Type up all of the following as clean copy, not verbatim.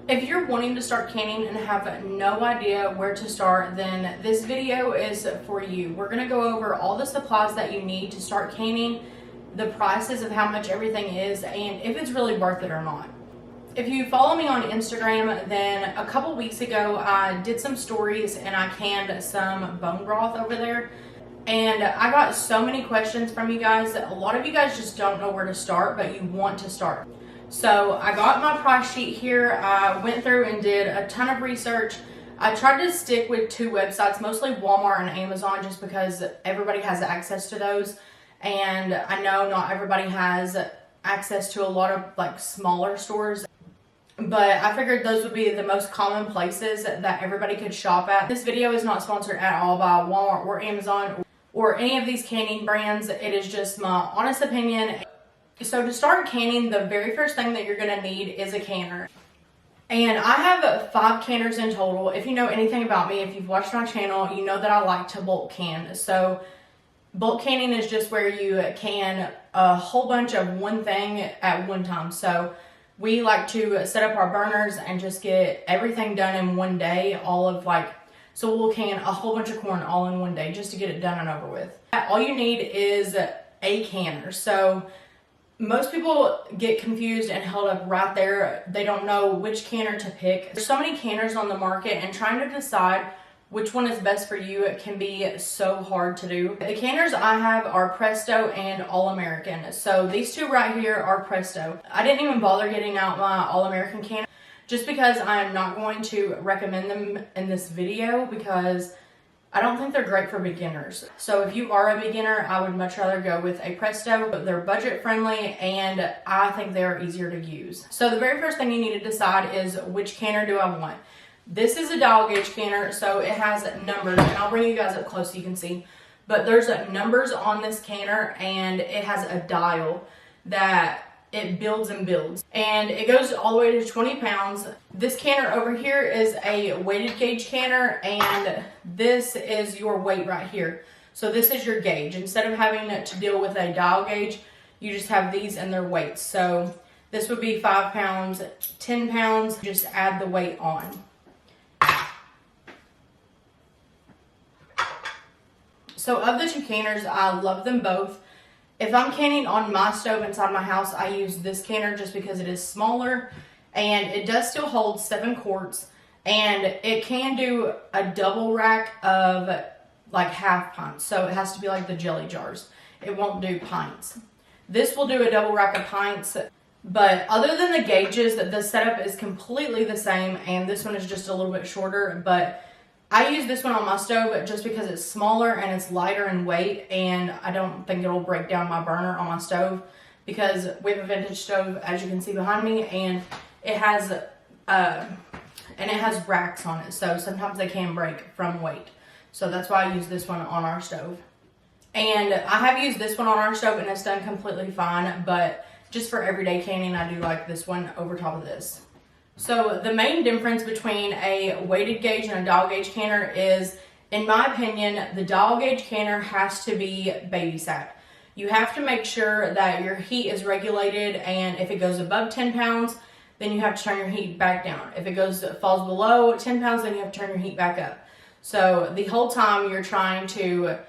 If you're wanting to start canning and have no idea where to start, then this video is for you. We're going to go over all the supplies that you need to start canning, the prices of how much everything is, and if it's really worth it or not. If you follow me on Instagram, then a couple weeks ago I did some stories and I canned some bone broth over there. And I got so many questions from you guys that a lot of you guys just don't know where to start, but you want to start. So I got my price sheet here. I went through and did a ton of research. I tried to stick with two websites, mostly Walmart and Amazon, just because everybody has access to those. And I know not everybody has access to a lot of like smaller stores, but I figured those would be the most common places that everybody could shop at. This video is not sponsored at all by Walmart or Amazon or any of these canning brands. It is just my honest opinion. So to start canning, the very first thing that you're going to need is a canner. And I have 5 canners in total. If you know anything about me, if you've watched my channel, you know that I like to bulk can. So bulk canning is just where you can a whole bunch of one thing at one time. So we like to set up our burners and just get everything done in one day. So we'll can a whole bunch of corn all in one day just to get it done and over with. All you need is a canner. So most people get confused and held up right there. They don't know which canner to pick. There's so many canners on the market, and trying to decide which one is best for you can be so hard to do. The canners I have are Presto and All American. So these two right here are Presto. I didn't even bother getting out my All American canner just because I am not going to recommend them in this video because I don't think they're great for beginners. So if you are a beginner, I would much rather go with a Presto. They're budget friendly and I think they're easier to use. So the very first thing you need to decide is which canner do I want. This is a dial gauge canner, so it has numbers, and I'll bring you guys up close so you can see. But there's numbers on this canner, and it has a dial that it builds and builds. And it goes all the way to 20 pounds. This canner over here is a weighted gauge canner, and this is your weight right here. So this is your gauge. Instead of having to deal with a dial gauge, you just have these and their weights. So this would be 5 pounds, 10 pounds, just add the weight on. So of the two canners, I love them both. If I'm canning on my stove inside my house, I use this canner just because it is smaller and it does still hold 7 quarts, and it can do a double rack of like half pints. So it has to be like the jelly jars. It won't do pints. This will do a double rack of pints, but other than the gauges, the setup is completely the same, and this one is just a little bit shorter, but I use this one on my stove just because it's smaller and it's lighter in weight, and I don't think it'll break down my burner on my stove because we have a vintage stove, as you can see behind me, and it has racks on it, so sometimes they can break from weight. So that's why I use this one on our stove. And I have used this one on our stove and it's done completely fine, but just for everyday canning, I do like this one over top of this. So the main difference between a weighted gauge and a dial gauge canner is, in my opinion, the dial gauge canner has to be babysat. You have to make sure that your heat is regulated, and if it goes above 10 pounds, then you have to turn your heat back down. If it falls below 10 pounds, then you have to turn your heat back up. So the whole time you're trying to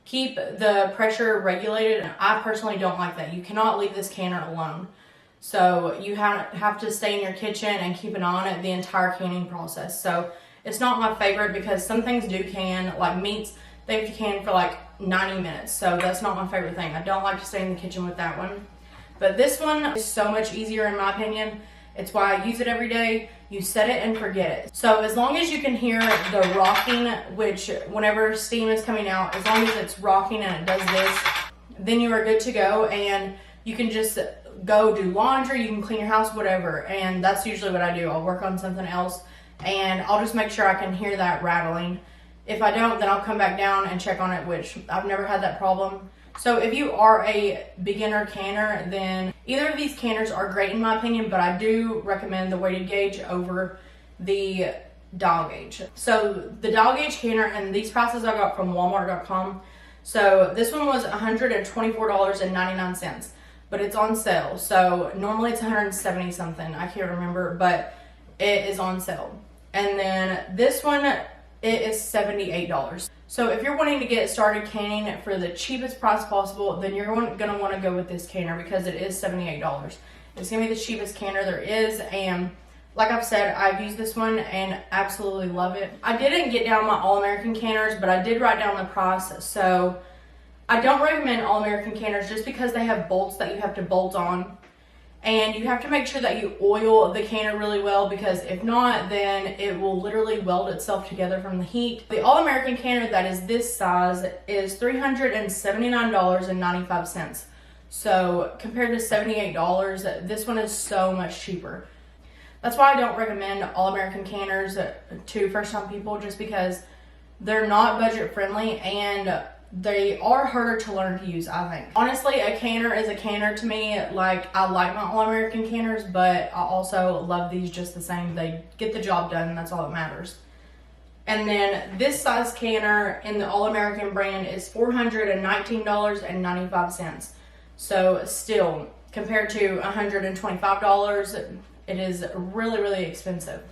keep the pressure regulated. I personally don't like that. You cannot leave this canner alone. So you have to stay in your kitchen and keep an eye on it the entire canning process. So it's not my favorite because some things do can, like meats, they have to can for like 90 minutes. So that's not my favorite thing. I don't like to stay in the kitchen with that one. But this one is so much easier in my opinion. It's why I use it every day. You set it and forget it. So as long as you can hear the rocking, which whenever steam is coming out, as long as it's rocking and it does this, then you are good to go, and you can just go do laundry, you can clean your house, whatever. And that's usually what I do. I'll work on something else and I'll just make sure I can hear that rattling. If I don't, then I'll come back down and check on it, which I've never had that problem. So if you are a beginner canner, then either of these canners are great in my opinion, but I do recommend the weighted gauge over the dial gauge. So the dial gauge canner, and these prices I got from Walmart.com. So this one was $124.99, but it's on sale. So normally it's 170 something. I can't remember, but it is on sale. And then this one, it is $78. So if you're wanting to get started canning for the cheapest price possible, then you're gonna wanna go with this canner because it is $78. It's gonna be the cheapest canner there is, and like I've said, I've used this one and absolutely love it. I didn't get down my All-American canners, but I did write down the price. So I don't recommend All-American canners just because they have bolts that you have to bolt on. And you have to make sure that you oil the canner really well, because if not, then it will literally weld itself together from the heat. The All-American canner that is this size is $379.95. So compared to $78, this one is so much cheaper. That's why I don't recommend All-American canners to first-time people, just because they're not budget friendly and they are harder to learn to use, I think. Honestly, a canner is a canner to me. Like, I like my All-American canners, but I also love these just the same. They get the job done, and that's all that matters. And then this size canner in the All-American brand is $419.95. So still, compared to $125, it is really, really expensive.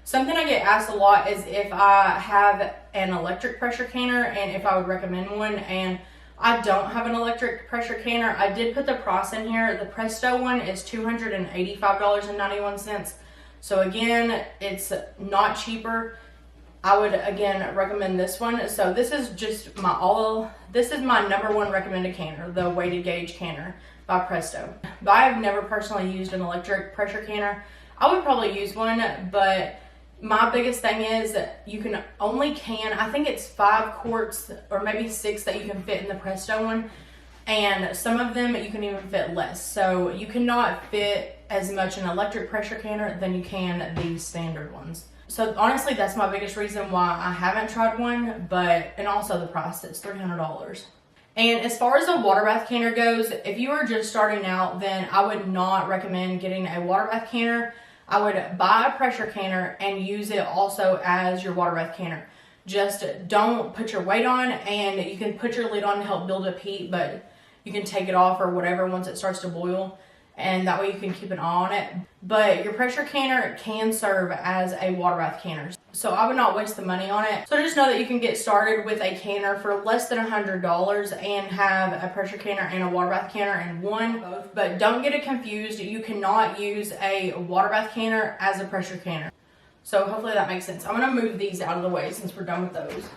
Something I get asked a lot is if I have an electric pressure canner and if I would recommend one, and I don't have an electric pressure canner. I did put the price in here. The Presto one is $285.91. So again, it's not cheaper. I would again recommend this one. So this is just this is my number one recommended canner, the weighted gauge canner by Presto. But I have never personally used an electric pressure canner. I would probably use one, but my biggest thing is you can only can, I think it's 5 quarts or maybe 6 that you can fit in the Presto one. And some of them you can even fit less. So you cannot fit as much in an electric pressure canner than you can these standard ones. So honestly, that's my biggest reason why I haven't tried one, and also the price, it's $300. And as far as the water bath canner goes, if you are just starting out, then I would not recommend getting a water bath canner. I would buy a pressure canner and use it also as your water bath canner. Just don't put your weight on, and you can put your lid on to help build up heat, but you can take it off or whatever once it starts to boil, and that way you can keep an eye on it. But your pressure canner can serve as a water bath canner. So I would not waste the money on it. So just know that you can get started with a canner for less than $100 and have a pressure canner and a water bath canner in one. Both. But don't get it confused. You cannot use a water bath canner as a pressure canner. So hopefully that makes sense. I'm going to move these out of the way since we're done with those.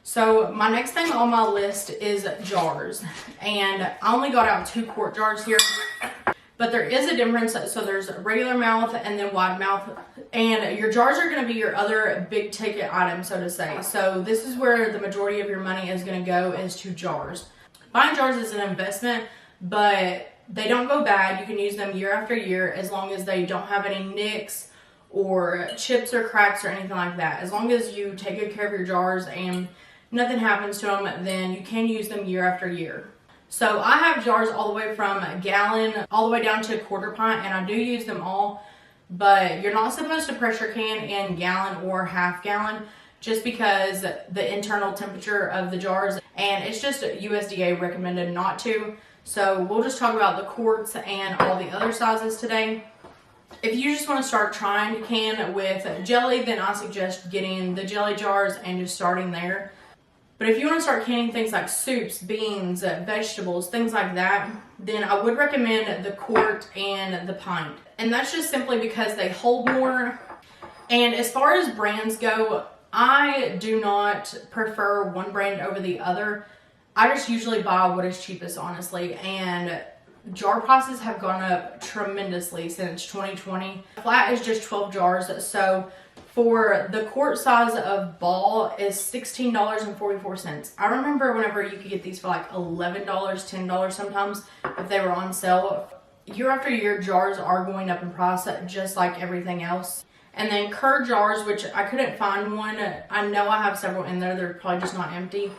So my next thing on my list is jars, and I only got out 2 quart jars here, but there is a difference. So there's regular mouth and then wide mouth, and your jars are going to be your other big ticket item, so to say. So this is where the majority of your money is going to go, is to jars. Buying jars is an investment, but they don't go bad. You can use them year after year as long as they don't have any nicks or chips or cracks or anything like that. As long as you take good care of your jars and nothing happens to them, then you can use them year after year. So I have jars all the way from a gallon all the way down to a quarter pint, and I do use them all, but you're not supposed to pressure can in gallon or half gallon just because the internal temperature of the jars, and it's just USDA recommended not to. So we'll just talk about the quarts and all the other sizes today. If you just want to start trying to can with jelly, then I suggest getting the jelly jars and just starting there. But if you want to start canning things like soups, beans, vegetables, things like that, then I would recommend the quart and the pint. And that's just simply because they hold more. And as far as brands go, I do not prefer one brand over the other. I just usually buy what is cheapest, honestly. And jar prices have gone up tremendously since 2020. Flat is just 12 jars. So for the quart size of Ball is $16.44. I remember whenever you could get these for like $11, $10 sometimes if they were on sale. Year after year, jars are going up in price just like everything else. And then Kerr jars, which I couldn't find one. I know I have several in there. They're probably just not empty.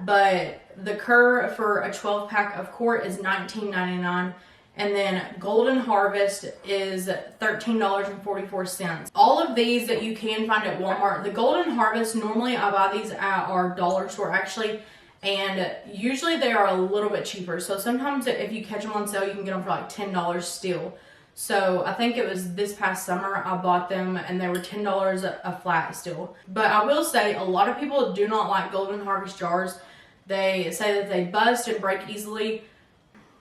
But the Kerr for a 12 pack of quart is $19.99. And then Golden Harvest is $13.44. All of these that you can find at Walmart. The Golden Harvest, normally I buy these at our dollar store actually. and usually they are a little bit cheaper. So sometimes if you catch them on sale, you can get them for like $10 still. So I think it was this past summer I bought them and they were $10 a flat still. But I will say a lot of people do not like Golden Harvest jars. They say that they bust and break easily.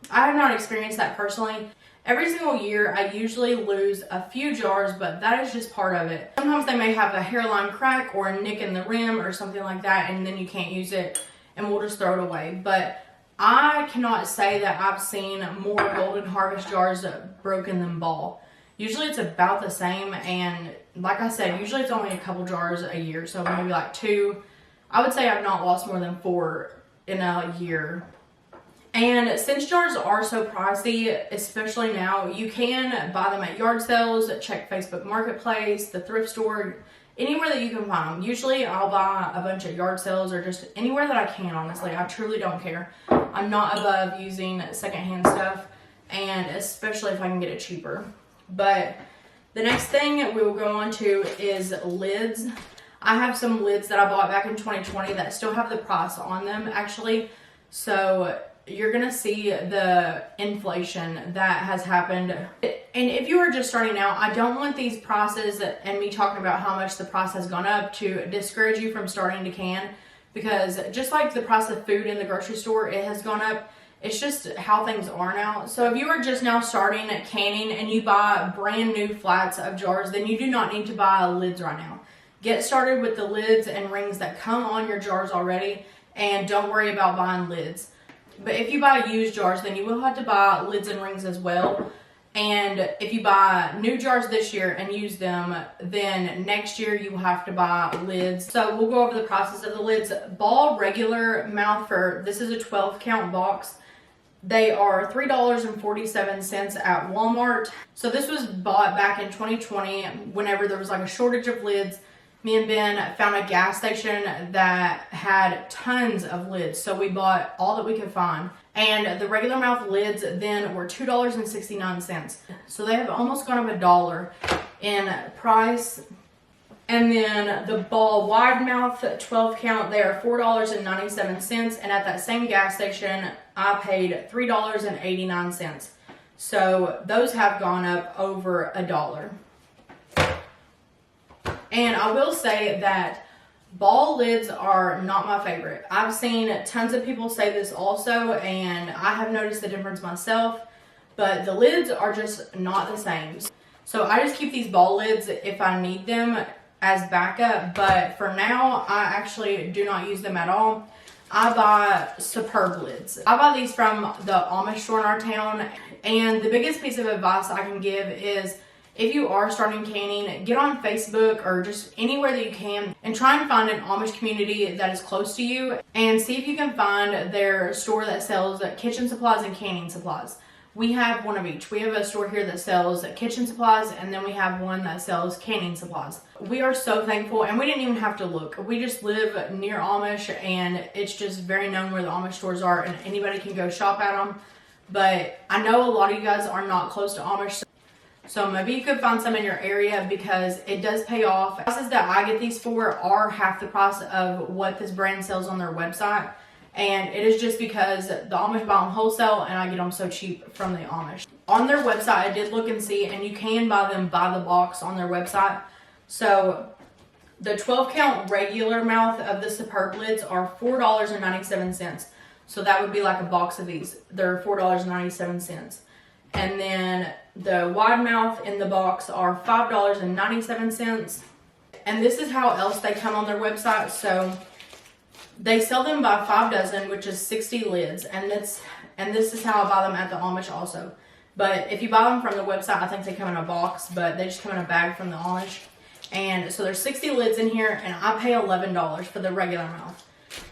I have not experienced that personally. Every single year I usually lose a few jars, but that is just part of it. Sometimes they may have a hairline crack or a nick in the rim or something like that, and then you can't use it and we'll just throw it away. But I cannot say that I've seen more Golden Harvest jars broken than Ball. Usually it's about the same, and like I said, usually it's only a couple jars a year, so maybe like 2. I would say I've not lost more than 4 in a year. And since jars are so pricey, especially now, you can buy them at yard sales, check Facebook Marketplace, the thrift store, anywhere that you can find them. Usually I'll buy a bunch at yard sales or just anywhere that I can, honestly. I truly don't care. I'm not above using secondhand stuff, and especially if I can get it cheaper. But the next thing we will go on to is lids. I have some lids that I bought back in 2020 that still have the price on them, actually. So you're gonna see the inflation that has happened. And if you are just starting out, I don't want these prices and me talking about how much the price has gone up to discourage you from starting to can, because just like the price of food in the grocery store, it has gone up. It's just how things are now. So if you are just now starting at canning and you buy brand new flats of jars, then you do not need to buy lids right now. Get started with the lids and rings that come on your jars already, and don't worry about buying lids. But if you buy used jars, then you will have to buy lids and rings as well. And if you buy new jars this year and use them, then next year you will have to buy lids. So we'll go over the prices of the lids. Ball regular mouth, for this is a 12 count box. They are $3.47 at Walmart. So this was bought back in 2020 whenever there was like a shortage of lids. Me and Ben found a gas station that had tons of lids, so we bought all that we could find. And the regular mouth lids then were $2.69. So they have almost gone up $1 in price. And then the Ball wide mouth 12 count, they are $4.97. And at that same gas station, I paid $3.89. So those have gone up over $1. And I will say that Ball lids are not my favorite. I've seen tons of people say this also, and I have noticed the difference myself, but the lids are just not the same. So I just keep these Ball lids if I need them as backup, but for now, I actually do not use them at all. I buy Superb lids. I buy these from the Amish store in our town, and the biggest piece of advice I can give is, if you are starting canning, get on Facebook or just anywhere that you can and try and find an Amish community that is close to you, and see if you can find their store that sells kitchen supplies and canning supplies. We have one of each. We have a store here that sells kitchen supplies, and then we have one that sells canning supplies. We are so thankful, and we didn't even have to look. We just live near Amish, and it's just very known where the Amish stores are, and anybody can go shop at them. But I know a lot of you guys are not close to Amish, so maybe you could find some in your area, because it does pay off. The prices that I get these for are half the price of what this brand sells on their website. And it is just because the Amish buy them wholesale and I get them so cheap from the Amish. On their website, I did look and see, and you can buy them by the box on their website. So the 12 count regular mouth of the Superb lids are $4.97. So that would be like a box of these. They're $4.97. And then the wide mouth in the box are $5.97. And this is how else they come on their website. So they sell them by 5 dozen, which is 60 lids. And this is how I buy them at the Amish also. But if you buy them from the website, I think they come in a box, but they just come in a bag from the Amish. And so there's 60 lids in here, and I pay $11 for the regular mouth.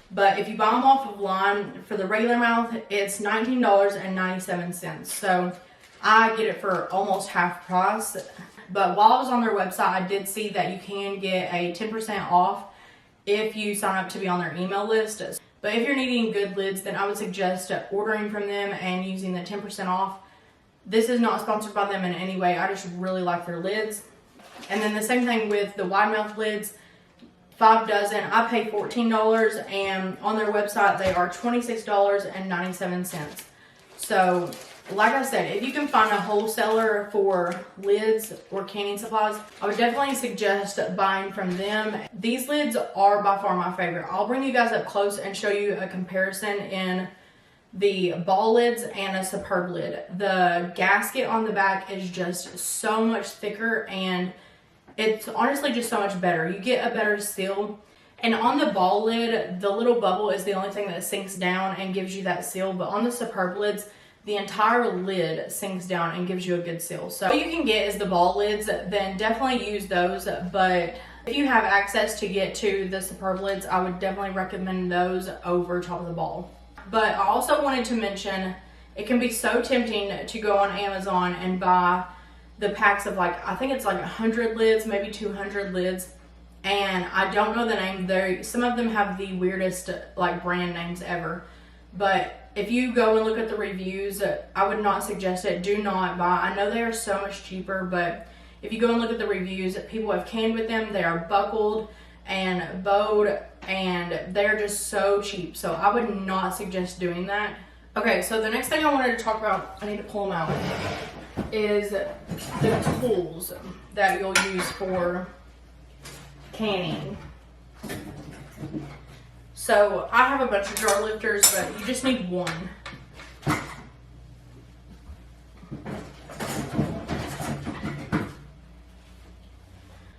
But if you buy them off of line for the regular mouth, it's $19.97. So I get it for almost half price. But while I was on their website, I did see that you can get a 10% off if you sign up to be on their email list. But if you're needing good lids, then I would suggest ordering from them and using the 10% off. This is not sponsored by them in any way. I just really like their lids. And then the same thing with the wide mouth lids. 5 dozen. I pay $14, and on their website they are $26.97. So like I said, if you can find a wholesaler for lids or canning supplies, I would definitely suggest buying from them. These lids are by far my favorite. I'll bring you guys up close and show you a comparison in the ball lids and a Superb lid. The gasket on the back is just so much thicker, and it's honestly just so much better. You get a better seal. And on the ball lid, the little bubble is the only thing that sinks down and gives you that seal. But on the Superb lids, the entire lid sinks down and gives you a good seal. So what you can get is the ball lids, then definitely use those. But if you have access to get to the Superb lids, I would definitely recommend those over top of the ball. But I also wanted to mention, it can be so tempting to go on Amazon and buy the packs of like, I think it's like 100 lids, maybe 200 lids. And I don't know the name. Some of them have the weirdest like brand names ever. But if you go and look at the reviews, I would not suggest it. Do not buy. I know they are so much cheaper, but if you go and look at the reviews, people have canned with them. They are buckled and bowed, and they're just so cheap. So I would not suggest doing that. Okay, so the next thing I wanted to talk about, I need to pull them out, is the tools that you'll use for canning. So I have a bunch of jar lifters, but you just need one.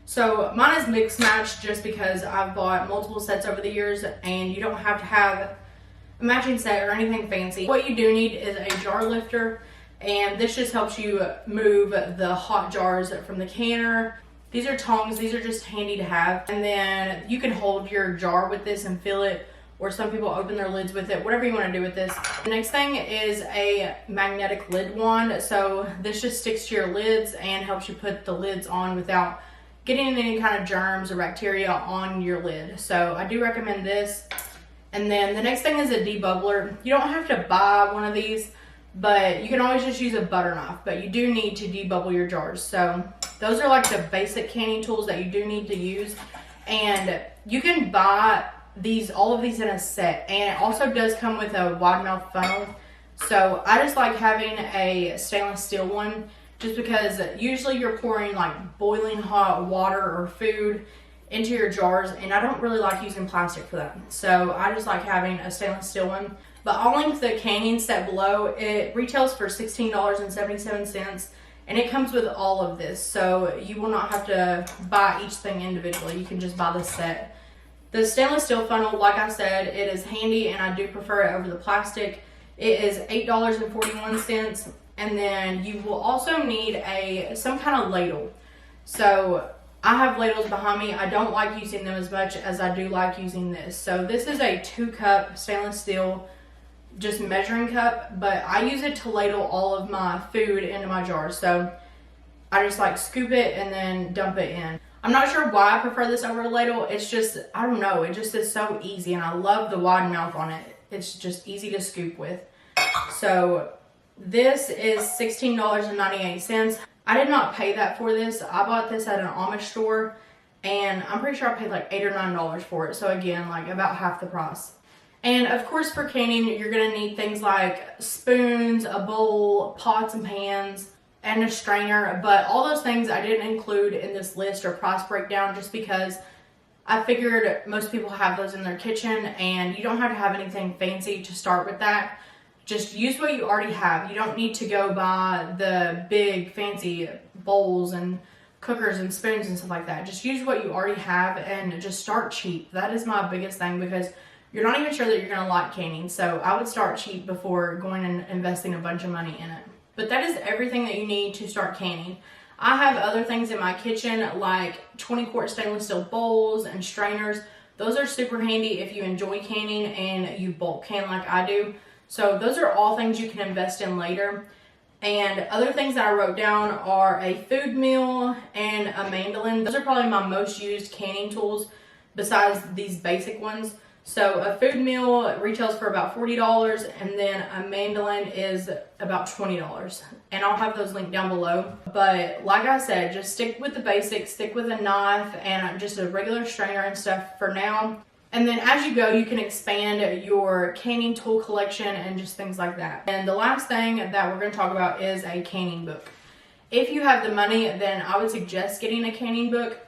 So mine is mix match just because I've bought multiple sets over the years, and you don't have to have a matching set or anything fancy. What you do need is a jar lifter, and this just helps you move the hot jars from the canner. These are tongs. These are just handy to have. And then you can hold your jar with this and fill it, or some people open their lids with it, whatever you want to do with this. The next thing is a magnetic lid wand. So this just sticks to your lids and helps you put the lids on without getting any kind of germs or bacteria on your lid. So I do recommend this. And then the next thing is a debubbler. You don't have to buy one of these, but you can always just use a butter knife, but you do need to debubble your jars. So those are like the basic canning tools that you do need to use. And you can buy all of these in a set, and it also does come with a wide mouth funnel. So I just like having a stainless steel one, just because usually you're pouring like boiling hot water or food into your jars, and I don't really like using plastic for that. So I just like having a stainless steel one. But I'll link the canning set below. It retails for $16.77, and it comes with all of this. So you will not have to buy each thing individually. You can just buy the set. The stainless steel funnel, like I said, it is handy, and I do prefer it over the plastic. It is $8.41, and then you will also need some kind of ladle. So I have ladles behind me. I don't like using them as much as I do like using this. So this is a 2-cup stainless steel just measuring cup, but I use it to ladle all of my food into my jars. So I just like scoop it and then dump it in. I'm not sure why I prefer this over a ladle. It's just, I don't know, it just is so easy, and I love the wide mouth on it. It's just easy to scoop with. So this is $16.98. I did not pay that for this. I bought this at an Amish store, and I'm pretty sure I paid like $8 or $9 for it. So again, like about half the price. And of course for canning, you're gonna need things like spoons, a bowl, pots and pans, and a strainer. But all those things I didn't include in this list or price breakdown, just because I figured most people have those in their kitchen, and you don't have to have anything fancy to start with that. Just use what you already have. You don't need to go buy the big fancy bowls and cookers and spoons and stuff like that. Just use what you already have and just start cheap. That is my biggest thing, because you're not even sure that you're going to like canning. So I would start cheap before going and investing a bunch of money in it. But that is everything that you need to start canning. I have other things in my kitchen, like 20-quart stainless steel bowls and strainers. Those are super handy if you enjoy canning and you bulk can like I do. So those are all things you can invest in later. And other things that I wrote down are a food mill and a mandolin. Those are probably my most used canning tools besides these basic ones. So a food meal retails for about $40, and then a mandolin is about $20. And I'll have those linked down below. But like I said, just stick with the basics, stick with a knife and just a regular strainer and stuff for now. And then as you go, you can expand your canning tool collection and just things like that. And the last thing that we're going to talk about is a canning book. If you have the money, then I would suggest getting a canning book.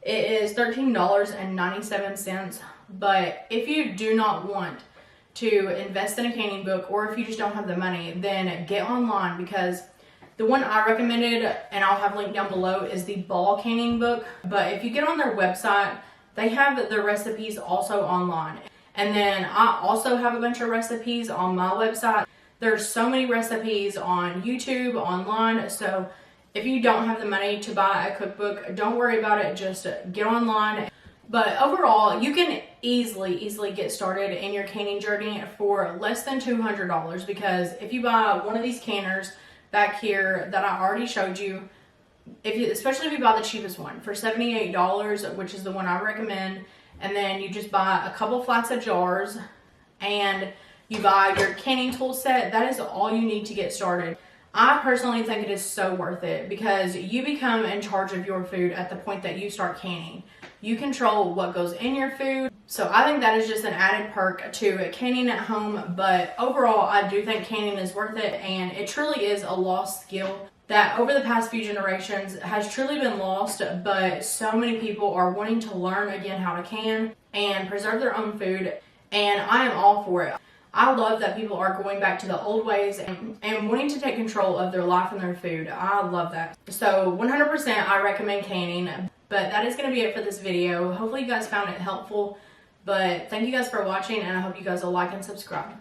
It is $13.97. But if you do not want to invest in a canning book, or if you just don't have the money, then get online, because the one I recommended, and I'll have linked down below, is the ball canning book. But if you get on their website, they have the recipes also online. And then I also have a bunch of recipes on my website. There's so many recipes on YouTube, online. So if you don't have the money to buy a cookbook, don't worry about it. Just get online. But overall, you can easily get started in your canning journey for less than $200, because if you buy one of these canners back here that I already showed you, especially if you buy the cheapest one for $78, which is the one I recommend, and then you just buy a couple flats of jars and you buy your canning tool set, that is all you need to get started. I personally think it is so worth it, because you become in charge of your food at the point that you start canning. You control what goes in your food. So I think that is just an added perk to canning at home. But overall, I do think canning is worth it, and it truly is a lost skill that over the past few generations has truly been lost. But so many people are wanting to learn again how to can and preserve their own food, and I am all for it. I love that people are going back to the old ways and wanting to take control of their life and their food. I love that. So 100% I recommend canning. But that is going to be it for this video. Hopefully you guys found it helpful. But thank you guys for watching, and I hope you guys will like and subscribe.